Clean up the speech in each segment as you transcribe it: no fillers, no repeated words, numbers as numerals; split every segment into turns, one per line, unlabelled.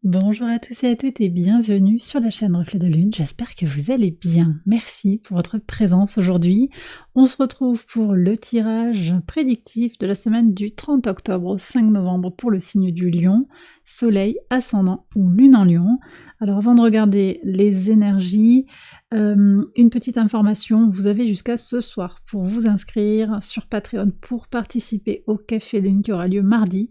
Bonjour à tous et à toutes et bienvenue sur la chaîne Reflet de Lune. J'espère que vous allez bien. Merci pour votre présence aujourd'hui. On se retrouve pour le tirage prédictif de la semaine du 30 octobre au 5 novembre pour le signe du Lion, Soleil, Ascendant ou Lune en Lion. Alors avant de regarder les énergies, une petite information, vous avez jusqu'à ce soir pour vous inscrire sur Patreon pour participer au Café Lune qui aura lieu mardi.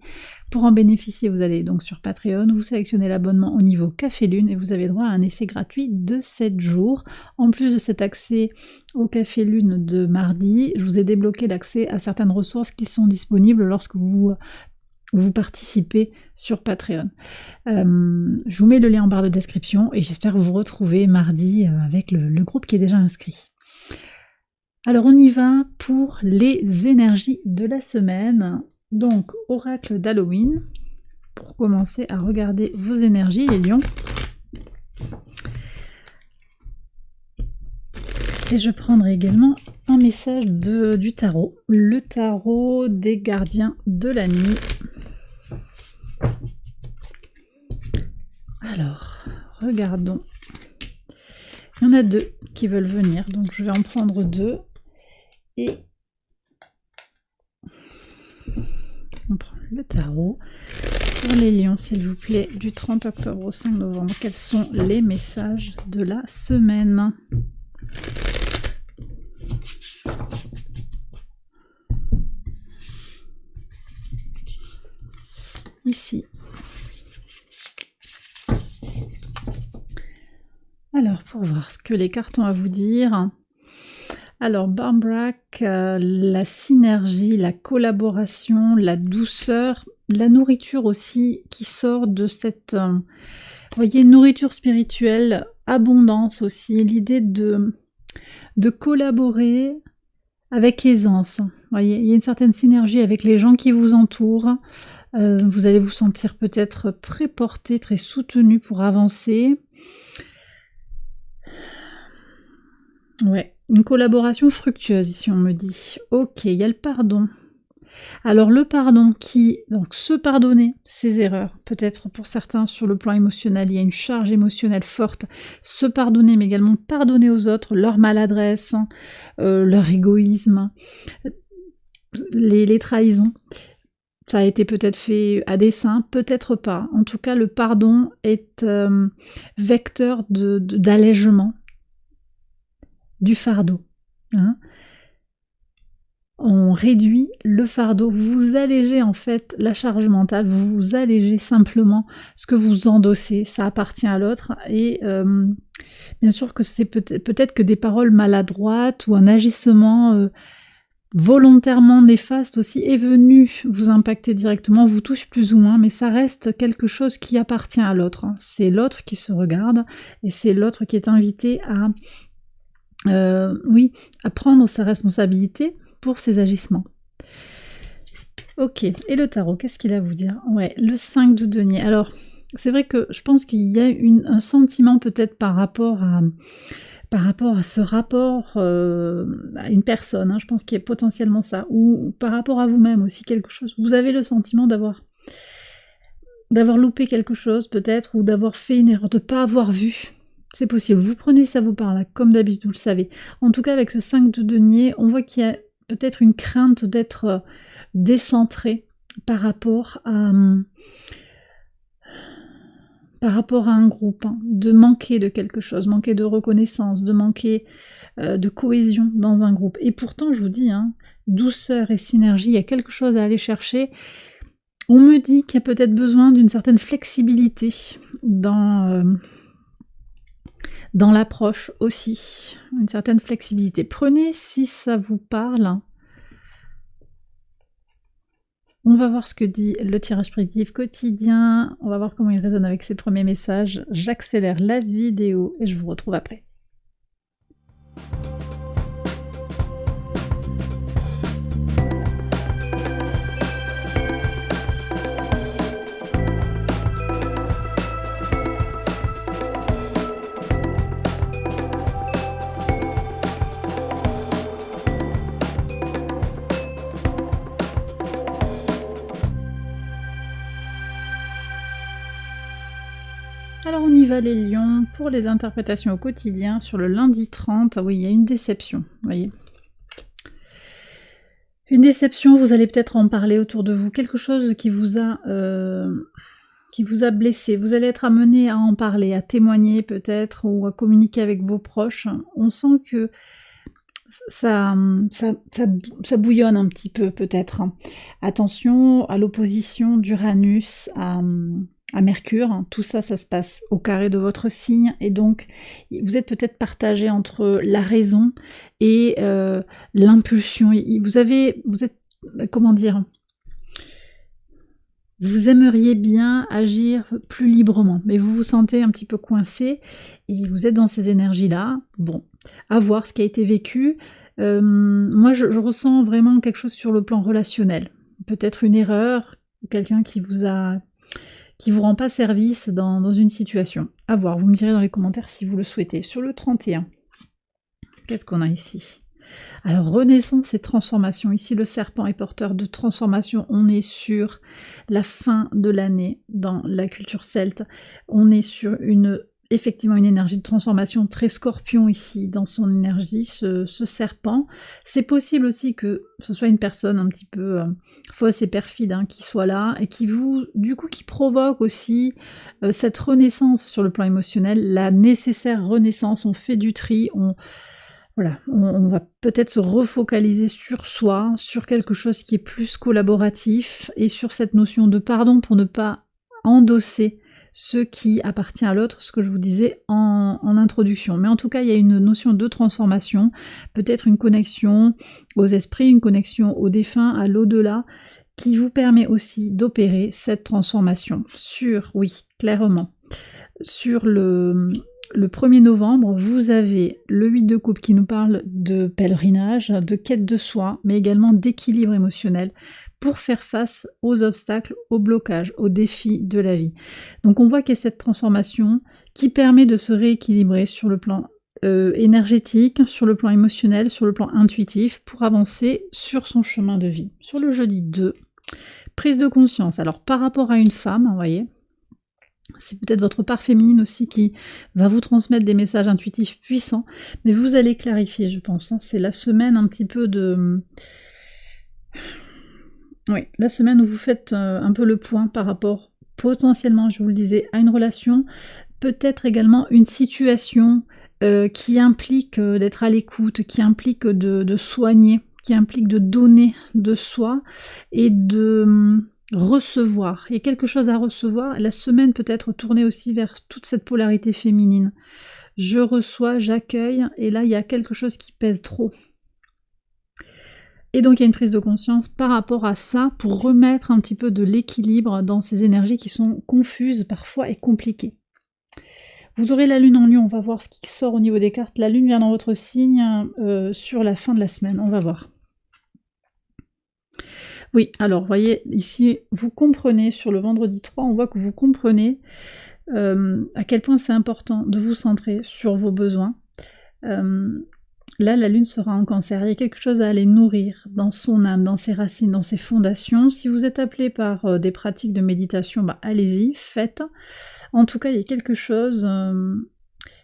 Pour en bénéficier, vous allez donc sur Patreon, vous sélectionnez l'abonnement au niveau Café Lune et vous avez droit à un essai gratuit de 7 jours. En plus de cet accès au Café Lune de mardi, je vous ai débloqué l'accès à certaines ressources qui sont disponibles lorsque vous participez sur Patreon. Je vous mets le lien en barre de description et j'espère vous retrouver mardi avec le groupe qui est déjà inscrit. Alors on y va pour les énergies de la semaine. Donc, oracle d'Halloween, pour commencer à regarder vos énergies, les lions. Et je prendrai également un message du tarot, le tarot des gardiens de la nuit. Alors, regardons. Il y en a deux qui veulent venir, donc je vais en prendre deux. Et on prend le tarot. Pour les lions, s'il vous plaît, du 30 octobre au 5 novembre, quels sont les messages de la semaine ? Ici. Alors, pour voir ce que les cartes ont à vous dire. Alors, Barmbrack, la synergie, la collaboration, la douceur, la nourriture aussi qui sort de cette, vous voyez, nourriture spirituelle, abondance aussi, l'idée de collaborer avec aisance. Vous voyez, il y a une certaine synergie avec les gens qui vous entourent. Vous allez vous sentir peut-être très porté, très soutenu pour avancer. Ouais, une collaboration fructueuse ici on me dit. Ok, il y a le pardon. Alors le pardon donc se pardonner ses erreurs, peut-être pour certains sur le plan émotionnel, il y a une charge émotionnelle forte. Se pardonner, mais également pardonner aux autres leur maladresse, leur égoïsme, les trahisons. Ça a été peut-être fait à dessein, peut-être pas. En tout cas, le pardon est vecteur d'allègement du fardeau. Hein. On réduit le fardeau, vous allégez en fait la charge mentale, vous allégez simplement ce que vous endossez, ça appartient à l'autre et bien sûr que c'est peut-être que des paroles maladroites ou un agissement volontairement néfaste aussi est venu vous impacter directement, vous touche plus ou moins, mais ça reste quelque chose qui appartient à l'autre. Hein. C'est l'autre qui se regarde et c'est l'autre qui est invité à prendre sa responsabilité pour ses agissements. Ok, et le tarot, qu'est-ce qu'il a à vous dire? Ouais, le 5 de denier. Alors, c'est vrai que je pense qu'il y a un sentiment peut-être par rapport à ce rapport à une personne, hein, je pense qu'il y a potentiellement ça, ou par rapport à vous-même aussi quelque chose. Vous avez le sentiment d'avoir loupé quelque chose peut-être, ou d'avoir fait une erreur, de ne pas avoir vu. C'est possible, vous prenez ça vous parle, comme d'habitude, vous le savez. En tout cas, avec ce 5 de denier, on voit qu'il y a peut-être une crainte d'être décentré par rapport à un groupe, hein, de manquer de quelque chose, manquer de reconnaissance, de manquer de cohésion dans un groupe. Et pourtant, je vous dis, hein, douceur et synergie, il y a quelque chose à aller chercher. On me dit qu'il y a peut-être besoin d'une certaine flexibilité dans l'approche aussi, une certaine flexibilité. Prenez si ça vous parle. On va voir ce que dit le tirage prédictif quotidien, on va voir comment il résonne avec ses premiers messages. J'accélère la vidéo et je vous retrouve après. Alors on y va les lions pour les interprétations au quotidien sur le lundi 30. Ah oui, il y a une déception, vous voyez. Une déception, vous allez peut-être en parler autour de vous, quelque chose qui vous a blessé. Vous allez être amené à en parler, à témoigner peut-être ou à communiquer avec vos proches. On sent que ça bouillonne un petit peu peut-être. Attention à l'opposition d'Uranus à Mercure, tout ça, ça se passe au carré de votre signe, et donc vous êtes peut-être partagé entre la raison et l'impulsion. Vous êtes, comment dire, vous aimeriez bien agir plus librement, mais vous vous sentez un petit peu coincé, et vous êtes dans ces énergies-là. Bon, à voir ce qui a été vécu. Moi, je ressens vraiment quelque chose sur le plan relationnel. Peut-être une erreur, quelqu'un qui vous rend pas service dans une situation. À voir, vous me direz dans les commentaires si vous le souhaitez. Sur le 31, qu'est-ce qu'on a ici? Alors, renaissance et transformation. Ici, le serpent est porteur de transformation. On est sur la fin de l'année dans la culture celte. On est sur effectivement une énergie de transformation très scorpion ici dans son énergie, ce serpent. C'est possible aussi que ce soit une personne un petit peu fausse et perfide qui soit là et qui qui provoque aussi cette renaissance sur le plan émotionnel, la nécessaire renaissance. On fait du tri, on va peut-être se refocaliser sur soi, sur quelque chose qui est plus collaboratif et sur cette notion de pardon pour ne pas endosser ce qui appartient à l'autre, ce que je vous disais en introduction. Mais en tout cas, il y a une notion de transformation, peut-être une connexion aux esprits, une connexion aux défunts, à l'au-delà, qui vous permet aussi d'opérer cette transformation. Clairement, sur le 1er novembre, vous avez le 8 de coupe qui nous parle de pèlerinage, de quête de soi, mais également d'équilibre émotionnel pour faire face aux obstacles, aux blocages, aux défis de la vie. Donc on voit qu'il y a cette transformation qui permet de se rééquilibrer sur le plan énergétique, sur le plan émotionnel, sur le plan intuitif, pour avancer sur son chemin de vie. Sur le jeudi 2, prise de conscience. Alors par rapport à une femme, vous voyez, c'est peut-être votre part féminine aussi qui va vous transmettre des messages intuitifs puissants, mais vous allez clarifier, je pense. C'est la semaine un petit peu de... Oui, la semaine où vous faites un peu le point par rapport, potentiellement, je vous le disais, à une relation, peut-être également une situation qui implique d'être à l'écoute, qui implique de soigner, qui implique de donner de soi et de recevoir. Il y a quelque chose à recevoir. La semaine peut être tournée aussi vers toute cette polarité féminine. Je reçois, j'accueille, et là il y a quelque chose qui pèse trop. Et donc il y a une prise de conscience par rapport à ça pour remettre un petit peu de l'équilibre dans ces énergies qui sont confuses parfois et compliquées. Vous aurez la lune en lion, on va voir ce qui sort au niveau des cartes. La lune vient dans votre signe sur la fin de la semaine, on va voir. Oui, alors, voyez, ici, vous comprenez, sur le vendredi 3, on voit que vous comprenez à quel point c'est important de vous centrer sur vos besoins. Là, la lune sera en cancer, il y a quelque chose à aller nourrir dans son âme, dans ses racines, dans ses fondations. Si vous êtes appelé par des pratiques de méditation, allez-y, faites. En tout cas, il y a quelque chose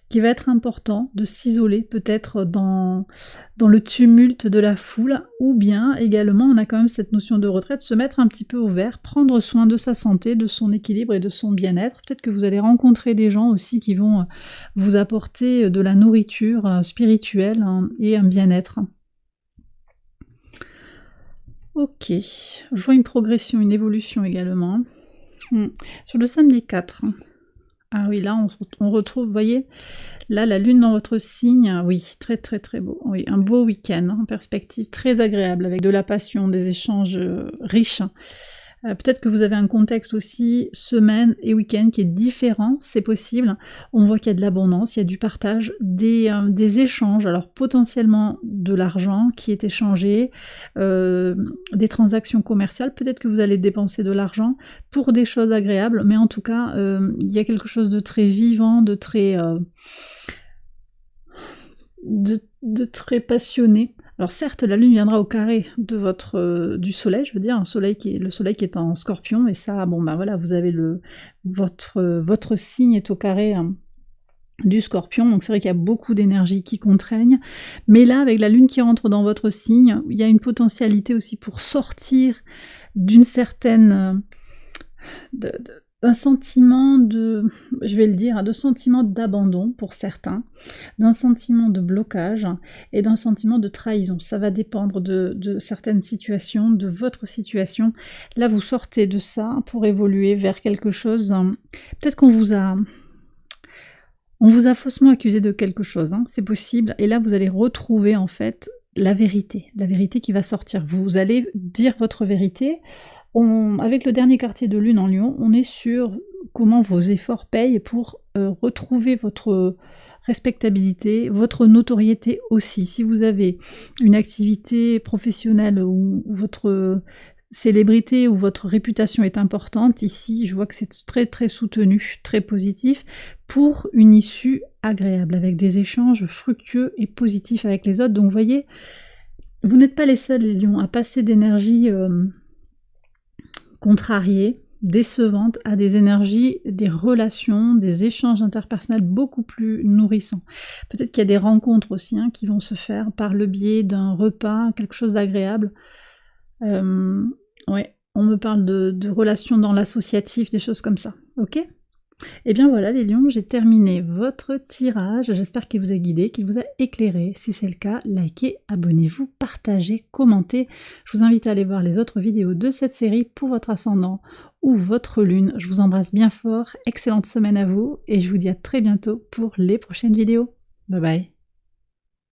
qui va être important de s'isoler peut-être dans le tumulte de la foule, ou bien également on a quand même cette notion de retraite, se mettre un petit peu au vert, prendre soin de sa santé, de son équilibre et de son bien-être. Peut-être que vous allez rencontrer des gens aussi qui vont vous apporter de la nourriture spirituelle et un bien-être. Ok, je vois une progression, une évolution également. Sur le samedi 4, ah oui, là on retrouve, vous voyez, là la lune dans votre signe, oui, très très très beau, oui, un beau week-end en perspective, très agréable, avec de la passion, des échanges riches. Peut-être que vous avez un contexte aussi, semaine et week-end, qui est différent, c'est possible. On voit qu'il y a de l'abondance, il y a du partage, des échanges, alors potentiellement de l'argent qui est échangé, des transactions commerciales, peut-être que vous allez dépenser de l'argent pour des choses agréables, mais en tout cas, il y a quelque chose de très vivant, de très passionné Alors certes, la lune viendra au carré de du soleil, je veux dire, le soleil qui est en scorpion, et ça, bon ben voilà, vous avez votre signe est au carré hein, du scorpion, donc c'est vrai qu'il y a beaucoup d'énergie qui contraignent, mais là, avec la lune qui rentre dans votre signe, il y a une potentialité aussi pour sortir d'une certaine... d'un sentiment je vais le dire, de sentiment d'abandon pour certains, d'un sentiment de blocage et d'un sentiment de trahison. Ça va dépendre de certaines situations, de votre situation. Là, vous sortez de ça pour évoluer vers quelque chose. Peut-être on vous a faussement accusé de quelque chose, hein, c'est possible. Et là, vous allez retrouver en fait la vérité qui va sortir. Vous allez dire votre vérité. Avec le dernier quartier de lune en Lion, on est sur comment vos efforts payent pour retrouver votre respectabilité, votre notoriété aussi. Si vous avez une activité professionnelle où votre célébrité ou votre réputation est importante, ici je vois que c'est très très soutenu, très positif, pour une issue agréable, avec des échanges fructueux et positifs avec les autres. Donc vous voyez, vous n'êtes pas les seuls les lions à passer d'énergie contrariées, décevantes, à des énergies, des relations, des échanges interpersonnels beaucoup plus nourrissants. Peut-être qu'il y a des rencontres aussi hein, qui vont se faire par le biais d'un repas, quelque chose d'agréable. Ouais, on me parle de relations dans l'associatif, des choses comme ça, ok ? Et bien voilà les lions, j'ai terminé votre tirage, j'espère qu'il vous a guidé, qu'il vous a éclairé. Si c'est le cas, likez, abonnez-vous, partagez, commentez. Je vous invite à aller voir les autres vidéos de cette série pour votre ascendant ou votre lune. Je vous embrasse bien fort, excellente semaine à vous et je vous dis à très bientôt pour les prochaines vidéos. Bye bye.